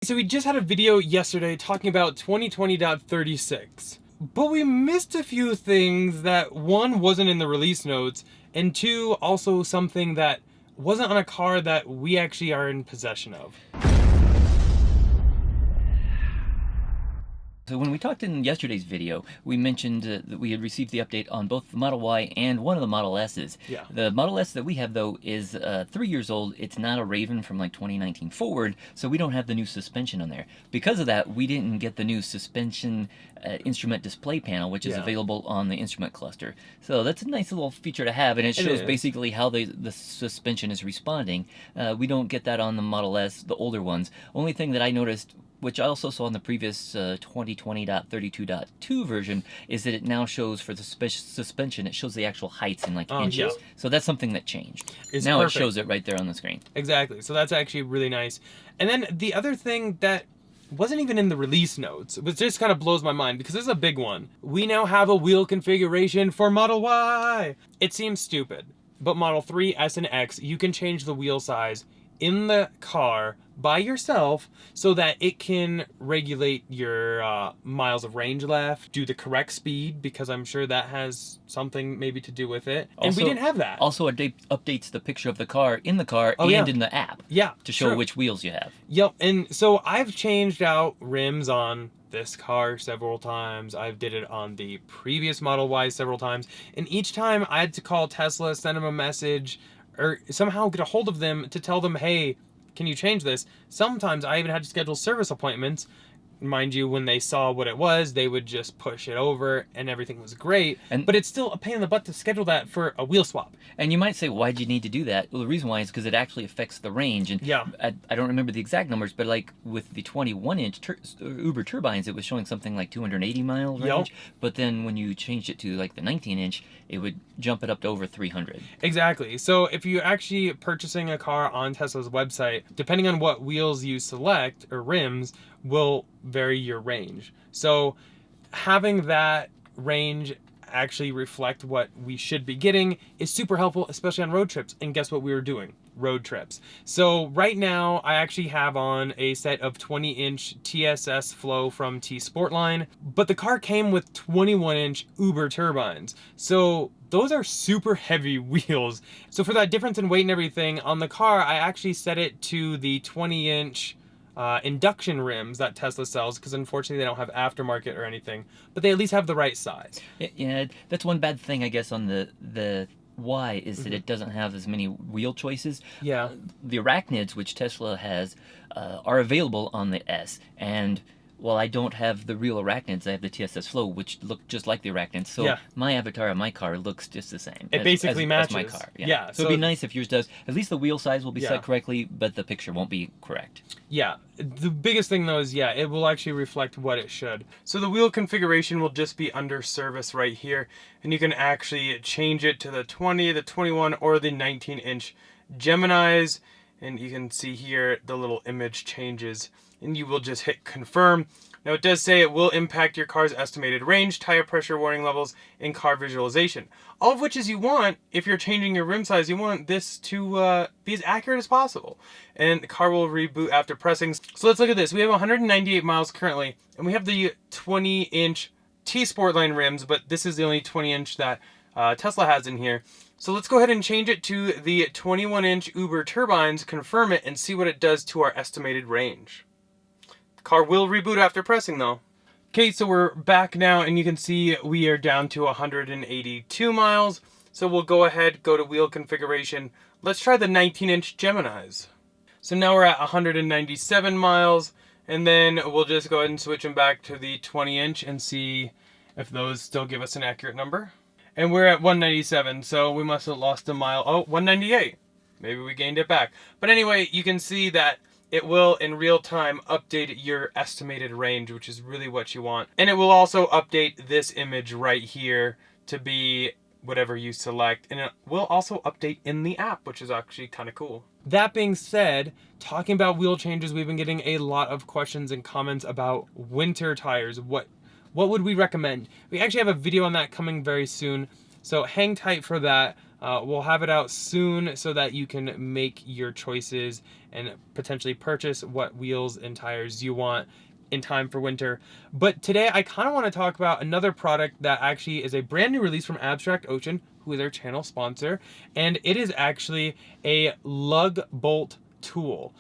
So we just had a video yesterday talking about 2020.36, but we missed a few things that one wasn't in the release notes, and two also something that wasn't on a car that we actually are in possession of. So when we talked in yesterday's video, we mentioned that we had received the update on both the Model Y and one of the Model S's. Yeah. The Model S that we have, though, is 3 years old. It's not a Raven from like 2019 forward, so we don't have the new suspension on there. Because of that, we didn't get the new suspension instrument display panel, which is available on the instrument cluster. So that's a nice little feature to have, and it shows basically how the suspension is responding. We don't get that on the Model S, the older ones. Only thing that I noticed, which I also saw in the previous 2020.32.2 version, is that it now shows for the suspension, it shows the actual heights in like inches. Yeah. So that's something that changed. Now perfect. It shows it right there on the screen. Exactly. So that's actually really nice. And then the other thing that wasn't even in the release notes, which just kind of blows my mind because this is a big one. We now have a wheel configuration for Model Y. It seems stupid, but Model 3, S, and X, you can change the wheel size in the car by yourself so that it can regulate your miles of range left, do the correct speed, because I'm sure that has something maybe to do with it. And also, we didn't have that. Also, it updates the picture of the car in the car and in the app. Yeah, to show which wheels you have. Yep, and so I've changed out rims on this car several times. I've did it on the previous Model Y several times, and each time I had to call Tesla, send them a message, or somehow get a hold of them to tell them, hey, can you change this? Sometimes I even had to schedule service appointments. Mind you, when they saw what it was, they would just push it over and everything was great. But it's still a pain in the butt to schedule that for a wheel swap. And you might say, why'd you need to do that? Well, the reason why is because it actually affects the range. And yeah. I don't remember the exact numbers, but like with the 21-inch Uber turbines, it was showing something like 280 mile range. Yep. But then when you changed it to like the 19-inch, it would jump it up to over 300. Exactly. So if you're actually purchasing a car on Tesla's website, depending on what wheels you select or rims, will vary your range. So having that range actually reflect what we should be getting is super helpful, especially on road trips. And guess what we were doing? Road trips. So right now I actually have on a set of 20-inch TSS flow from T Sportline, but the car came with 21-inch Uber turbines. So those are super heavy wheels. So for that difference in weight and everything on the car, I actually set it to the 20-inch induction rims that Tesla sells, because unfortunately they don't have aftermarket or anything, but they at least have the right size. Yeah, that's one bad thing I guess on the Y is that it doesn't have as many wheel choices. Yeah. The arachnids, which Tesla has, are available on the S, and while I don't have the real arachnids, I have the TSS Flow, which look just like the arachnids. So my avatar on my car looks just the same. It basically matches as my car. Yeah. So it'd be nice if yours does. At least the wheel size will be set correctly, but the picture won't be correct. Yeah. The biggest thing though is, it will actually reflect what it should. So the wheel configuration will just be under service right here, and you can actually change it to the 20, the 21, or the 19-inch Geminis. And you can see here the little image changes, and you will just hit confirm. Now it does say it will impact your car's estimated range, tire pressure warning levels, and car visualization. All of which is you want, if you're changing your rim size, you want this to be as accurate as possible. And the car will reboot after pressing. So let's look at this. We have 198 miles currently, and we have the 20-inch T Sportline rims, but this is the only 20-inch that Tesla has in here. So let's go ahead and change it to the 21-inch Uber turbines, confirm it, and see what it does to our estimated range. The car will reboot after pressing though. Okay, so we're back now, and you can see we are down to 182 miles. So we'll go ahead, go to wheel configuration. Let's try the 19-inch Geminis. So now we're at 197 miles, and then we'll just go ahead and switch them back to the 20-inch and see if those still give us an accurate number. And we're at 197, so we must have lost a mile. Oh, 198. Maybe we gained it back. But anyway, you can see that it will, in real time, update your estimated range, which is really what you want. And it will also update this image right here to be whatever you select. And it will also update in the app, which is actually kind of cool. That being said, talking about wheel changes, we've been getting a lot of questions and comments about winter tires. What would we recommend? We actually have a video on that coming very soon, so hang tight for that. We'll have it out soon so that you can make your choices and potentially purchase what wheels and tires you want in time for winter. But today I kind of want to talk about another product that actually is a brand new release from Abstract Ocean, who is our channel sponsor, and it is actually a lug bolt tool.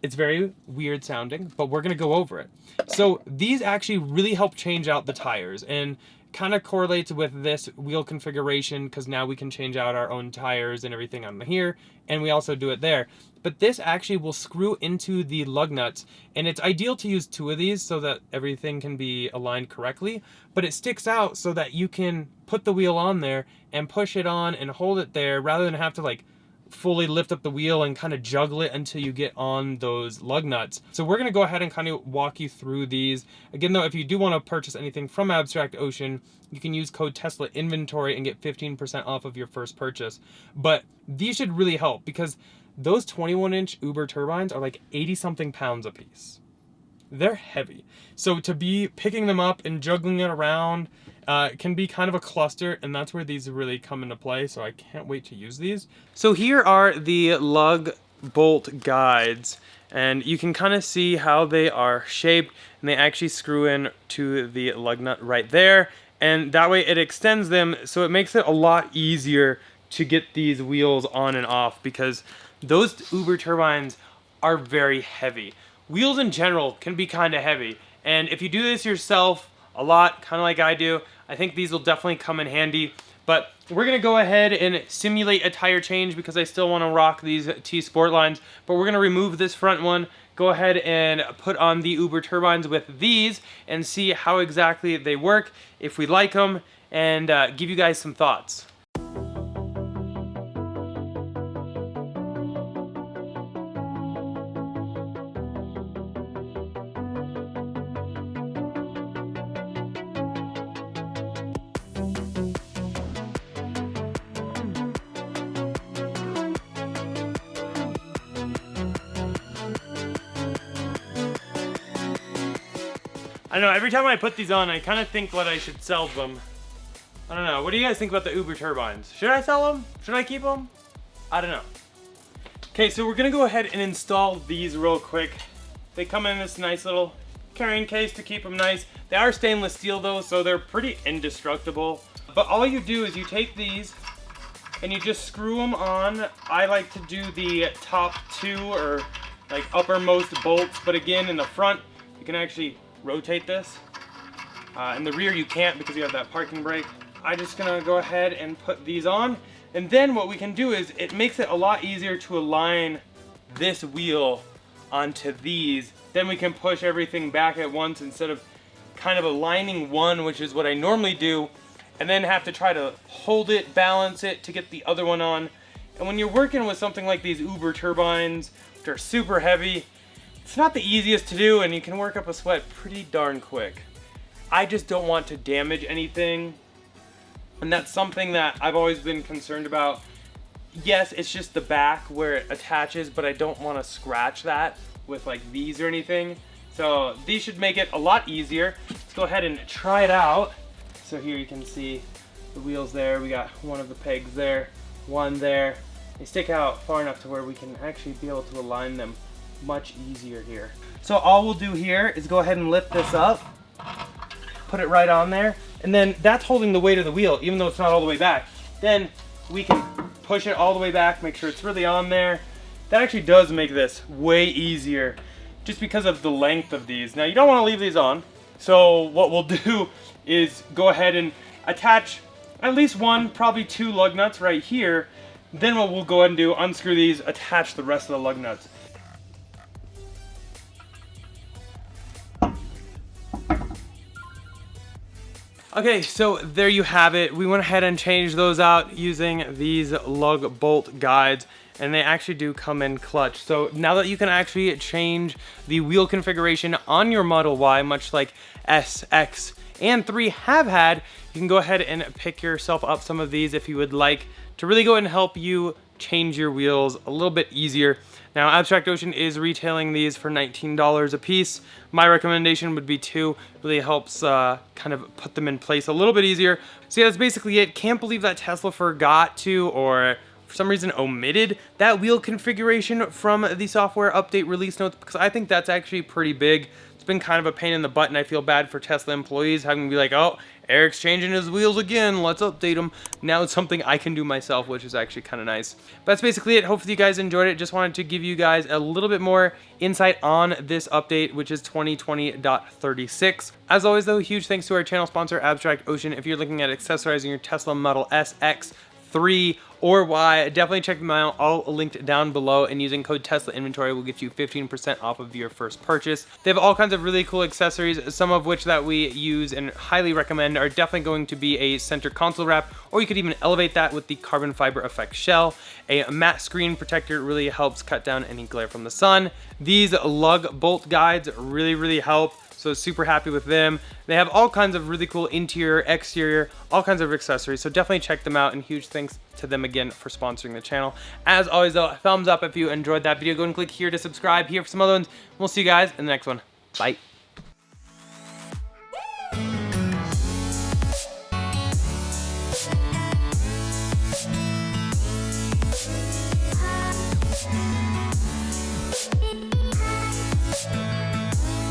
It's very weird sounding, but we're gonna go over it. So these actually really help change out the tires, and kind of correlates with this wheel configuration because now we can change out our own tires and everything on here, and we also do it there. But this actually will screw into the lug nuts, and it's ideal to use 2 of these so that everything can be aligned correctly, but it sticks out so that you can put the wheel on there and push it on and hold it there rather than have to like fully lift up the wheel and kind of juggle it until you get on those lug nuts. So we're going to go ahead and kind of walk you through these. Again though, if you do want to purchase anything from Abstract Ocean, you can use code Tesla Inventory and get 15% off of your first purchase. But these should really help because those 21-inch Uber turbines are like 80 something pounds a piece. They're heavy. So to be picking them up and juggling it around can be kind of a cluster, and that's where these really come into play, so I can't wait to use these. So here are the Lug Bolt Guides, and you can kind of see how they are shaped, and they actually screw in to the lug nut right there, and that way it extends them, so it makes it a lot easier to get these wheels on and off because those Uber turbines are very heavy. Wheels in general can be kind of heavy, and if you do this yourself a lot, kind of like I do, I think these will definitely come in handy. But we're gonna go ahead and simulate a tire change because I still want to rock these T Sport lines, but we're gonna remove this front one, go ahead and put on the Uber turbines with these and see how exactly they work, if we like them, and give you guys some thoughts. I know, every time I put these on, I kind of think that I should sell them. I don't know. What do you guys think about the Uber turbines? Should I sell them? Should I keep them? I don't know. Okay, so we're going to go ahead and install these real quick. They come in this nice little carrying case to keep them nice. They are stainless steel though, so they're pretty indestructible. But all you do is you take these and you just screw them on. I like to do the top 2 or like uppermost bolts, but again in the front, you can actually rotate this. In the rear you can't because you have that parking brake. I'm just gonna go ahead and put these on, and then what we can do is it makes it a lot easier to align this wheel onto these. Then we can push everything back at once instead of kind of aligning one, which is what I normally do, and then have to try to hold it, balance it to get the other one on. And when you're working with something like these Uber turbines, which are super heavy, it's not the easiest to do, and you can work up a sweat pretty darn quick. I just don't want to damage anything, and that's something that I've always been concerned about. Yes, it's just the back where it attaches, but I don't want to scratch that with like these or anything. So these should make it a lot easier. Let's go ahead and try it out. So here you can see the wheels there. We got one of the pegs there, one there. They stick out far enough to where we can actually be able to align them much easier here. So all we'll do here is go ahead and lift this up, put it right on there, and then that's holding the weight of the wheel even though it's not all the way back. Then we can push it all the way back, make sure it's really on there. That actually does make this way easier just because of the length of these. Now you don't want to leave these on, so what we'll do is go ahead and attach at least 1, probably 2 lug nuts right here. Then what we'll go ahead and do, unscrew these, attach the rest of the lug nuts. Okay, so there you have it. We went ahead and changed those out using these Lug Bolt Guides, and they actually do come in clutch. So now that you can actually change the wheel configuration on your Model Y, much like S, X, and 3 have had, you can go ahead and pick yourself up some of these if you would like to really go ahead and help you change your wheels a little bit easier. Now, Abstract Ocean is retailing these for $19 a piece. My recommendation would be 2. Really helps kind of put them in place a little bit easier. So yeah, that's basically it. Can't believe that Tesla forgot to, or for some reason omitted, that wheel configuration from the software update release notes, because I think that's actually pretty big. It's been kind of a pain in the butt, and I feel bad for Tesla employees having to be like, oh, Eric's changing his wheels again, let's update them. Now it's something I can do myself, which is actually kind of nice. But that's basically it. Hopefully you guys enjoyed it. Just wanted to give you guys a little bit more insight on this update, which is 2020.36. As always though, huge thanks to our channel sponsor, Abstract Ocean. If you're looking at accessorizing your Tesla Model S, X, 3 or Y, definitely check them out, all linked down below, and using code Tesla Inventory will get you 15% off of your first purchase. They have all kinds of really cool accessories, some of which that we use and highly recommend are definitely going to be a center console wrap, or you could even elevate that with the carbon fiber effect shell. A matte screen protector really helps cut down any glare from the sun. These Lug Bolt Guides really help. So super happy with them. They have all kinds of really cool interior, exterior, all kinds of accessories. So definitely check them out, and huge thanks to them again for sponsoring the channel. As always though, thumbs up if you enjoyed that video. Go and click here to subscribe here for some other ones. We'll see you guys in the next one. Bye.